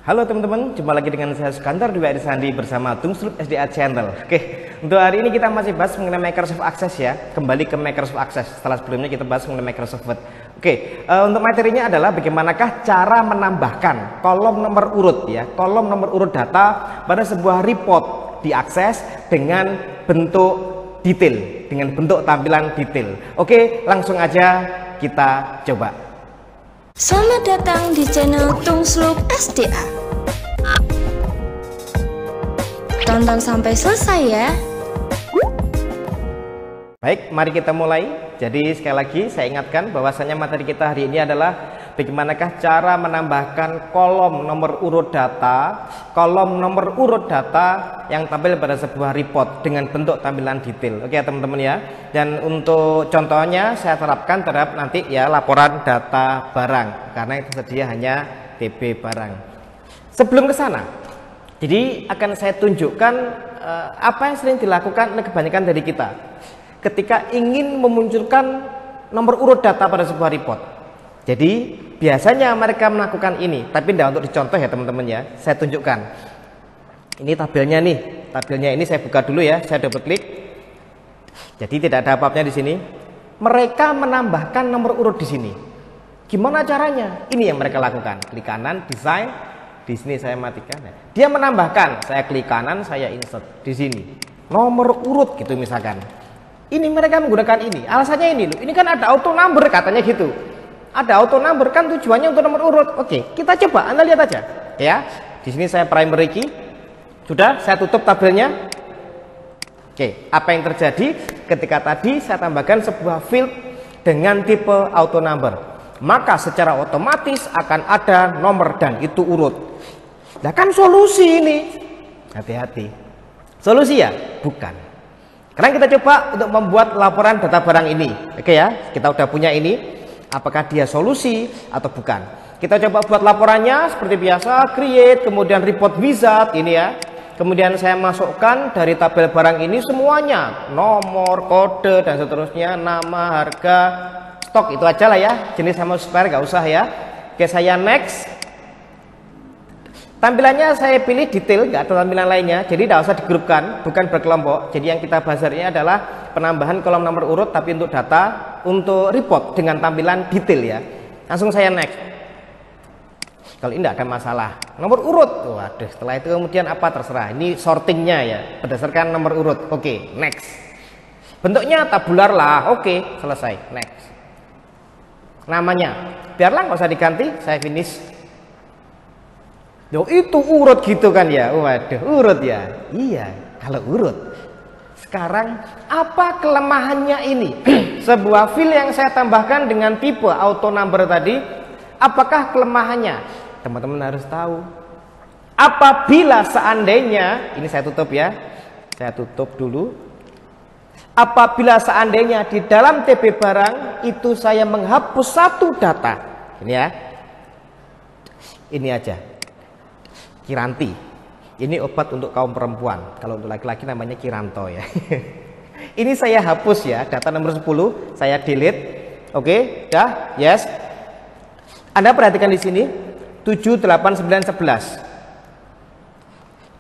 Halo teman-teman, jumpa lagi dengan saya Sukandar Dwi Arisandi bersama Tungslup SDA Channel. Oke, untuk hari ini kita masih bahas mengenai Microsoft Access ya. Kembali ke Microsoft Access setelah sebelumnya kita bahas mengenai Microsoft Word. Oke, untuk materinya adalah bagaimanakah cara menambahkan kolom nomor urut ya, kolom nomor urut data pada sebuah report diakses dengan bentuk detail, dengan bentuk tampilan detail. Oke, langsung aja kita coba. Selamat datang di channel Tungslup SDA. Tonton sampai selesai ya. Baik, mari kita mulai. Jadi sekali lagi saya ingatkan bahwasanya materi kita hari ini adalah bagaimanakah cara menambahkan kolom nomor urut data, yang tampil pada sebuah report dengan bentuk tampilan detail. Oke teman-teman ya. Dan untuk contohnya saya terapkan terhadap nanti ya laporan data barang, karena itu tersedia hanya TB barang. Sebelum ke sana, jadi akan saya tunjukkan apa yang sering dilakukan oleh kebanyakan dari kita ketika ingin memunculkan nomor urut data pada sebuah report. Jadi biasanya mereka melakukan ini, tapi tidak untuk dicontoh ya teman-teman ya. Saya tunjukkan. Ini tabelnya nih. Tabelnya ini saya buka dulu ya. Saya double klik. Jadi tidak ada apa-apanya di sini. Mereka menambahkan nomor urut di sini. Gimana caranya? Ini yang mereka lakukan. Klik kanan, desain. Di sini saya matikan. Dia menambahkan. Saya klik kanan, saya insert di sini. Nomor urut gitu misalkan. Ini mereka menggunakan ini. Alasannya ini loh. Ini kan ada auto number katanya gitu. Ada auto number kan tujuannya untuk nomor urut. Oke, kita coba. Anda lihat aja ya. Di sini saya primary key. Sudah, saya tutup tabelnya. Oke, apa yang terjadi ketika tadi saya tambahkan sebuah field dengan tipe auto number? Maka secara otomatis akan ada nomor dan itu urut. Nah kan solusi ini. Hati-hati. Solusi ya? Bukan. Sekarang kita coba untuk membuat laporan data barang ini. Oke ya, kita udah punya ini. Apakah dia solusi atau bukan? Kita coba buat laporannya seperti biasa, create, kemudian report wizard ini ya. Kemudian saya masukkan dari tabel barang ini semuanya, nomor, kode dan seterusnya, nama, harga, stok itu aja lah ya. Jenis sama spare nggak usah ya. Oke, saya next. Tampilannya saya pilih detail, nggak ada tampilan lainnya, jadi tidak usah digrupkan, bukan berkelompok. Jadi yang kita bahas ini adalah penambahan kolom nomor urut tapi untuk data, untuk report dengan tampilan detail ya. Langsung saya next. Kalau ini tidak ada masalah. Nomor urut, waduh, setelah itu kemudian apa terserah. Ini sortingnya ya, berdasarkan nomor urut. Oke, next. Bentuknya tabular lah, oke, selesai, next. Namanya, biarlah nggak usah diganti, saya finish. Loh itu urut gitu kan ya. Waduh, urut ya. Iya, kalau urut. Sekarang apa kelemahannya ini? Sebuah field yang saya tambahkan dengan tipe auto number tadi, apakah kelemahannya? Teman-teman harus tahu. Apabila seandainya, ini saya tutup ya. Saya tutup dulu. Apabila seandainya di dalam TB barang itu saya menghapus satu data. Ini ya. Ini aja. Kiranti, ini obat untuk kaum perempuan. Kalau untuk laki-laki namanya Kiranto ya. Ini saya hapus ya, data nomor 10 saya delete. Oke, dah, yes. Anda perhatikan di sini 7, 8, 9, 11.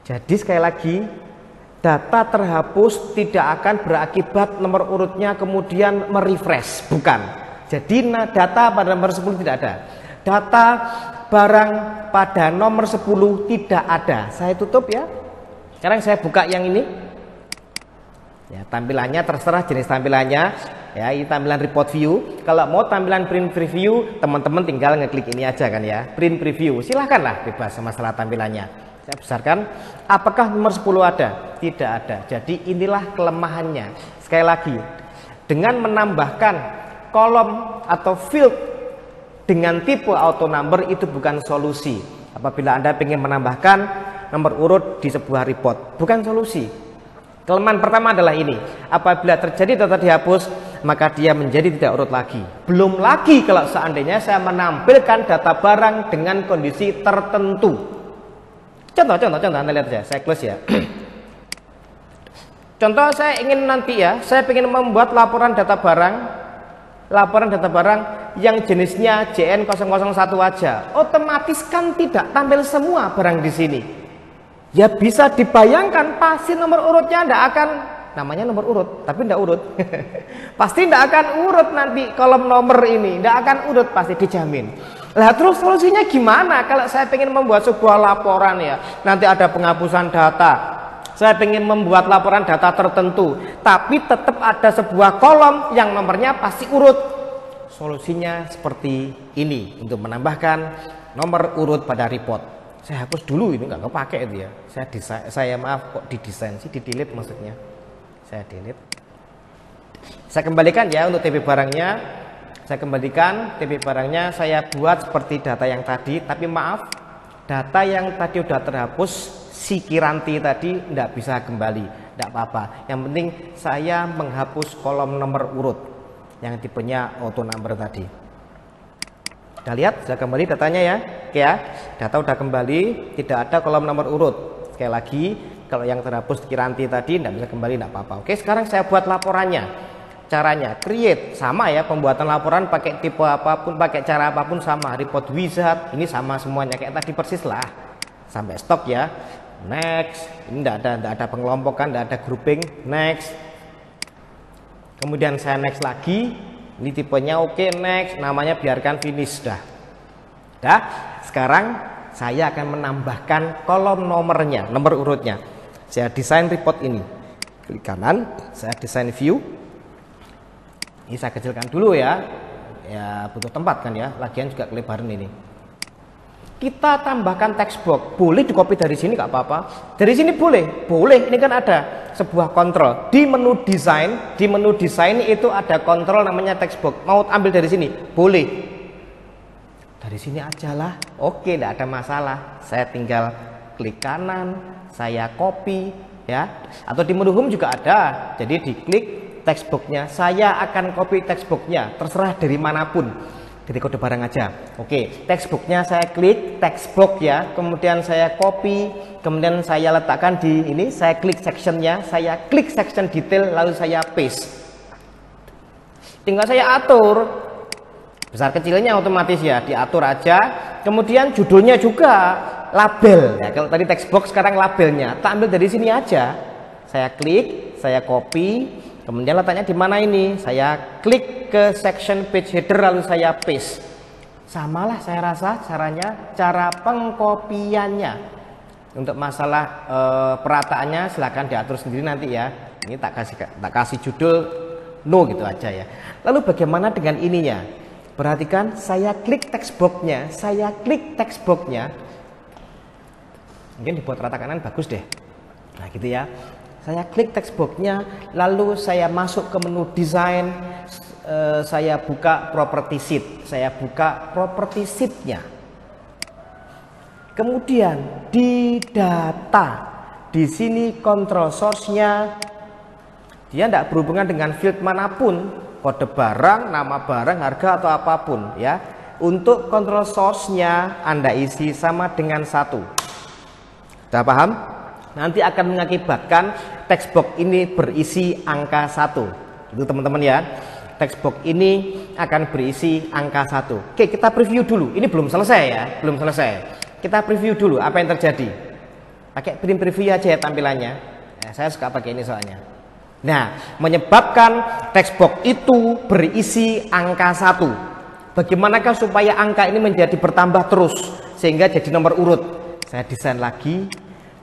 Jadi sekali lagi data terhapus tidak akan berakibat nomor urutnya kemudian merefresh, bukan. Jadi data pada nomor 10 tidak ada. Data barang pada nomor 10 tidak ada. Saya tutup ya. Sekarang saya buka yang ini. Ya, tampilannya terserah jenis tampilannya. Ya, ini tampilan report view. Kalau mau tampilan print preview, teman-teman tinggal ngeklik ini aja kan ya. Print preview. Silahkanlah bebas masalah tampilannya. Saya besarkan. Apakah nomor 10 ada? Tidak ada. Jadi inilah kelemahannya. Sekali lagi, dengan menambahkan kolom atau field dengan tipe auto number itu bukan solusi. Apabila Anda ingin menambahkan nomor urut di sebuah report, bukan solusi. Kelemahan pertama adalah ini. Apabila terjadi data dihapus, maka dia menjadi tidak urut lagi. Belum lagi kalau seandainya saya menampilkan data barang dengan kondisi tertentu. Contoh Anda lihat aja. Saya close ya. Contoh saya ingin nanti ya, saya ingin membuat laporan data barang laporan data barang yang jenisnya JN001 aja, otomatis kan tidak tampil semua barang di sini. Ya bisa dibayangkan pasti nomor urutnya tidak akan, namanya nomor urut tapi tidak urut. Pasti tidak akan urut nanti kolom nomor ini, tidak akan urut pasti, dijamin. Lah terus solusinya gimana kalau saya ingin membuat sebuah laporan ya, nanti ada penghapusan data, saya ingin membuat laporan data tertentu tapi tetap ada sebuah kolom yang nomornya pasti urut. Solusinya seperti ini untuk menambahkan nomor urut pada report. Saya hapus dulu, ini nggak kepake itu ya. Saya maaf kok didesain sih, di delete maksudnya. Saya delete. Saya kembalikan ya untuk TP barangnya. Saya kembalikan TP barangnya, saya buat seperti data yang tadi, tapi maaf, data yang tadi udah terhapus, si Kiranti tadi tidak bisa kembali, tidak apa-apa. Yang penting saya menghapus kolom nomor urut yang tipenya auto number tadi. Kita lihat, sudah kembali datanya ya. Oke ya, data udah kembali, tidak ada kolom nomor urut. Sekali lagi, kalau yang terhapus Kiranti tadi tidak bisa kembali, tidak apa-apa. Oke, sekarang saya buat laporannya. Caranya create sama ya, pembuatan laporan pakai tipe apapun, pakai cara apapun sama. Report wizard ini sama semuanya kayak tadi persis lah, sampai stok ya. Next, ini tidak ada pengelompokan, tidak ada grouping. Next, kemudian saya next lagi, ini tipenya oke, next, namanya biarkan finish. Dah sekarang saya akan menambahkan kolom nomornya, nomor urutnya. Saya desain report ini, klik kanan, saya desain view. Ini saya kecilkan dulu ya, butuh tempat kan ya, lagian juga kelebaran ini. Kita tambahkan text box, boleh di copy dari sini nggak apa-apa, dari sini boleh, ini kan ada sebuah kontrol di menu desain itu ada kontrol namanya text box. Mau ambil dari sini, boleh, dari sini aja lah, oke, tidak ada masalah. Saya tinggal klik kanan, saya copy ya, atau di menu home juga ada, jadi diklik textbooknya, saya akan copy textbooknya, terserah dari manapun, dari kode barang aja. Oke, textbooknya saya klik textbook ya, kemudian saya copy, kemudian saya letakkan di ini, saya klik sectionnya, saya klik section detail, lalu saya paste. Tinggal saya atur besar kecilnya otomatis ya, diatur aja. Kemudian judulnya juga, label ya, kalau tadi textbook sekarang labelnya, tak ambil dari sini aja. Saya klik, saya copy. Kemudian letaknya di mana ini? Saya klik ke section page header lalu saya paste. Samalah saya rasa caranya, cara pengkopiannya. Untuk masalah perataannya silahkan diatur sendiri nanti ya. Ini tak kasih judul no gitu aja ya. Lalu bagaimana dengan ininya? Perhatikan, saya klik textbooknya, mungkin dibuat rata kanan bagus deh. Nah gitu ya. Saya klik textbooknya, lalu saya masuk ke menu desain, saya buka property sheet, sheetnya. Kemudian di data, di sini control source-nya, dia tidak berhubungan dengan field manapun, kode barang, nama barang, harga atau apapun ya. Untuk control source-nya Anda isi sama dengan 1. Sudah paham? Nanti akan mengakibatkan text box ini berisi angka 1. Itu teman-teman ya. Text box ini akan berisi angka 1. Oke, kita preview dulu. Ini belum selesai ya, belum selesai. Kita preview dulu apa yang terjadi. Pakai print preview aja ya tampilannya. Saya suka pakai ini soalnya. Nah, menyebabkan text box itu berisi angka 1. Bagaimanakah supaya angka ini menjadi bertambah terus sehingga jadi nomor urut? Saya desain lagi.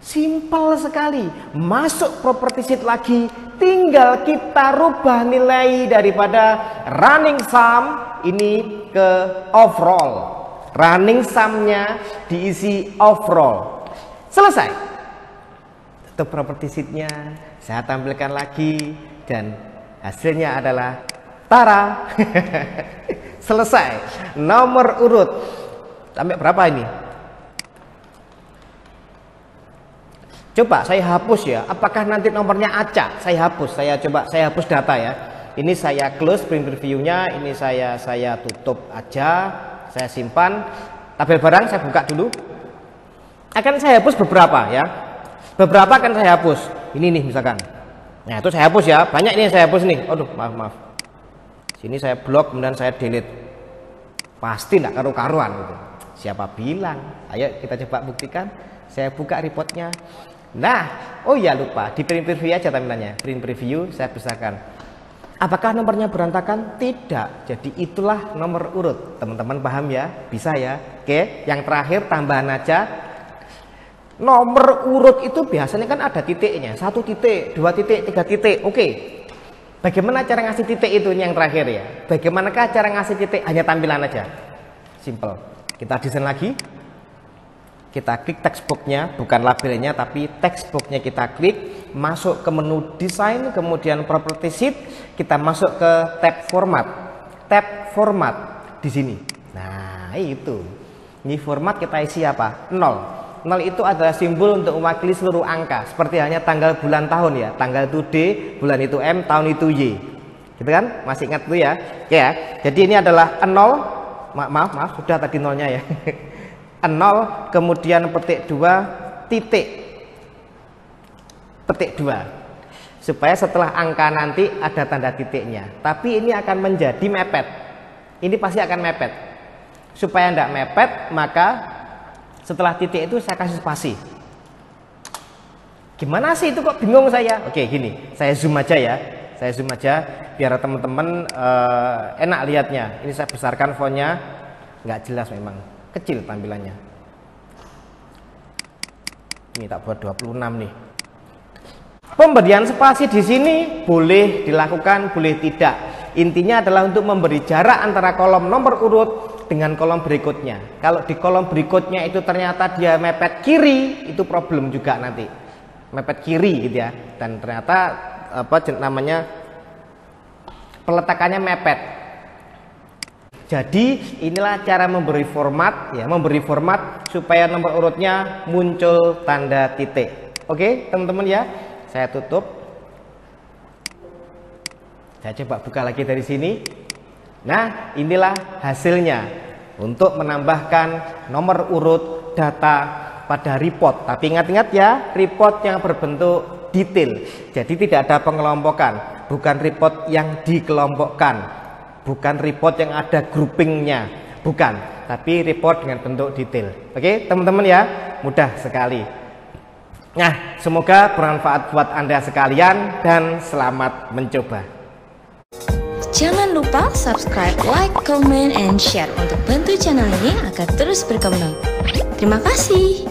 Simpel sekali, masuk property sheet lagi, tinggal kita rubah nilai daripada running sum ini ke overall. Running sum-nya diisi overall. Selesai. Tutup property sheet-nya, saya tampilkan lagi dan hasilnya adalah tara. Selesai. Nomor urut. Sampai berapa ini? Coba saya hapus ya, apakah nanti nomornya acak? Saya hapus data ya. Ini saya close print preview-nya, ini saya tutup aja, saya simpan. Tabel barang saya buka dulu. Akan saya hapus beberapa ya. Beberapa akan saya hapus. Ini nih misalkan. Nah, itu saya hapus ya. Banyak ini yang saya hapus nih. Aduh, maaf. Sini saya blok kemudian saya delete. Pasti enggak karu-karuan gitu. Siapa bilang? Ayo kita coba buktikan. Saya buka reportnya. Nah, oh ya lupa, di print preview aja tampilannya. Print preview saya besarkan. Apakah nomornya berantakan? Tidak. Jadi itulah nomor urut. Teman-teman paham ya? Bisa ya? Oke, yang terakhir tambahan aja. Nomor urut itu biasanya kan ada titiknya. 1 titik, 2 titik, 3 titik. Oke. Bagaimana cara ngasih titik itu yang terakhir ya? Bagaimanakah cara ngasih titik? Hanya tampilan aja. Simple. Kita desain lagi. Kita klik textbooknya, bukan labelnya, tapi textbooknya kita klik. Masuk ke menu desain, kemudian property sheet. Kita masuk ke tab format. Tab format di sini. Nah, itu. Ini format kita isi apa? 0. 0 itu adalah simbol untuk mewakili seluruh angka. Seperti hanya tanggal, bulan, tahun ya. Tanggal itu D, bulan itu M, tahun itu Y. Gitu kan? Masih ingat tuh ya? Oke ya. Jadi ini adalah 0. Maaf, sudah tadi nolnya ya. 0, kemudian petik 2, titik. Petik 2. Supaya setelah angka nanti ada tanda titiknya. Tapi ini akan menjadi mepet. Ini pasti akan mepet. Supaya tidak mepet, maka setelah titik itu saya kasih spasi. Gimana sih itu kok bingung saya? Oke gini, saya zoom aja ya. Saya zoom aja biar teman-teman enak lihatnya. Ini saya besarkan fontnya, nggak jelas memang, kecil tampilannya. Ini tak buat 26 nih. Pemberian spasi di sini boleh dilakukan, boleh tidak. Intinya adalah untuk memberi jarak antara kolom nomor urut dengan kolom berikutnya. Kalau di kolom berikutnya itu ternyata dia mepet kiri, itu problem juga nanti. Mepet kiri gitu ya. Dan ternyata apa namanya? Peletakannya mepet. Jadi inilah cara memberi format ya, memberi format supaya nomor urutnya muncul tanda titik. Oke, teman-teman ya. Saya tutup. Saya coba buka lagi dari sini. Nah, inilah hasilnya untuk menambahkan nomor urut data pada report. Tapi ingat-ingat ya, report yang berbentuk detail. Jadi tidak ada pengelompokan, bukan report yang dikelompokkan, bukan report yang ada groupingnya, bukan. Tapi report dengan bentuk detail. Oke, teman-teman ya, mudah sekali. Nah, semoga bermanfaat buat Anda sekalian dan selamat mencoba. Jangan lupa subscribe, like, comment, and share untuk bantu channel ini agar terus berkembang. Terima kasih.